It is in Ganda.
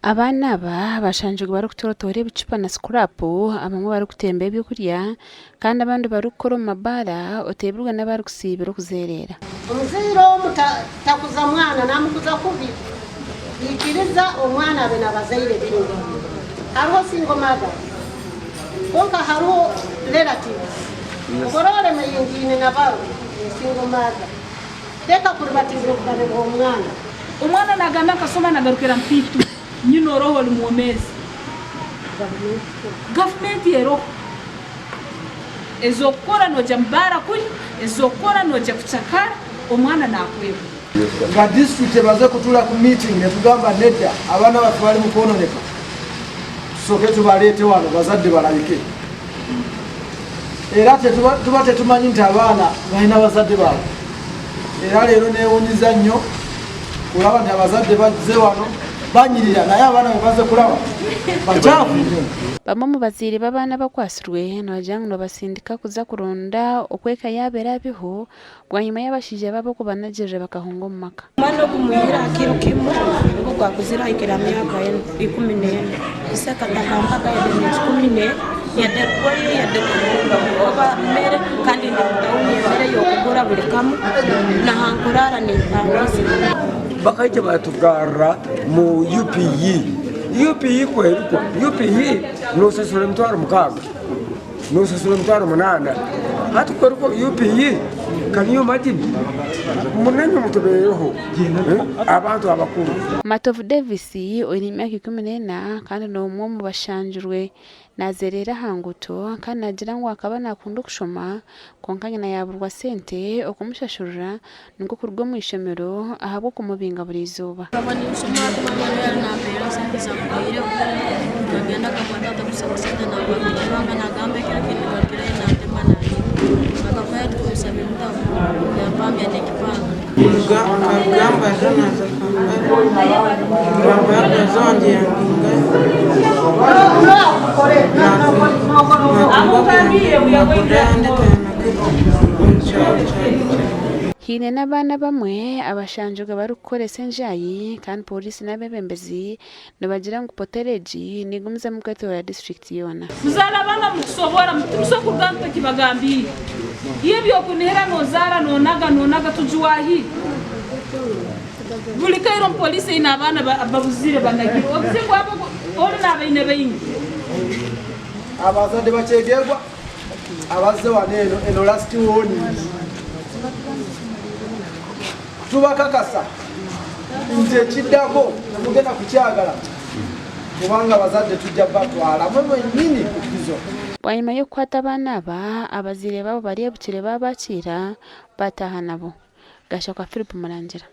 Abana aba bashanjwe bari kutorotore ibicupa na scrapu abamwe bari kutemba ebyo kurya kandi abandi bari gukora mu mabara oteburwa n'abari kusibira kuzerera. Omuziro mutakuza mwana namukuza kubi yikiriza omwana abe nabazaire bingi hariho single mother konka hariho relatives korore meyingine nabaro single mother teka kuribatizo kugane omwana naganda kasoma nagarukira mpitu nyino roho lumwomezi government yero ezokora noja mbara kuli ezokora noja kuchakara omwana nakwebo nga district baze kutula ku meeting ne tugamba nedda abana baffe bali mu kwononeka tusoke tubaleete wano bazadde balabike era tuba tetumanyi nti abaana balina bazadde baabwe era leero neewunyiza nnyo kulaba nti abazadde bazze wano banyirira naye abaana bebaze kulaba bakyafu bamwe mu baziire b'abaana bakwasirwe nabajanga nibasindika kuza kuronda okweka yabeera biho bwanyuma y'abashaija babo kubanagirira bakahunga omu maka. Omwana okumuhira akiro kimu niko gwakuzira ikira myaka 14 iseka takambaga emyezi 14 yadde kukoye yadde oba mmere kandi ndikutawuni emmere y'okugura buli kamu nahankurara nempangisa bakaija batugara mu UPE kweruko UPE nosasula emitwaro 6 nosasula emitwaro 8 hati kweruko UPE kaniyo majini munenyo mutobeyeho abantu abakuru. Matovu Davis oyina emyaka 14 kandi n'omwe mu bashanjirwe nazerera hanguto kandi nagira ngu akaba nakunda okushoma konka nyina yaburwa sente okumushashurira niko kurwa mu ishomero ahabwo kumubinga buri izooba. Hine n'abaana bamwe abashanjirwe bari kukoresa enjayi kandi polisi n'abebembezi nibagira ngu potereji nigumiza mu kwetora district yona. Muzala abana mukusobora musokurwa ntakibagambire iyo byokunihera nozara nonaga tujuwahi buli kairo polisi ina abana babuzire banagiro obuze kwabo oli nabaine bayingi abazadde bakyegerwa abazze wano eno last warning tubakakasa nti ekiddako mugenda kukyagala kubanga abazadde tujja batwala mwe nnyini kukizo. Bwanyuma y'okukwata abaana aba abaziire babo bari ebukire babakiira bataha nabo. Gasha kwa Philip Murangira.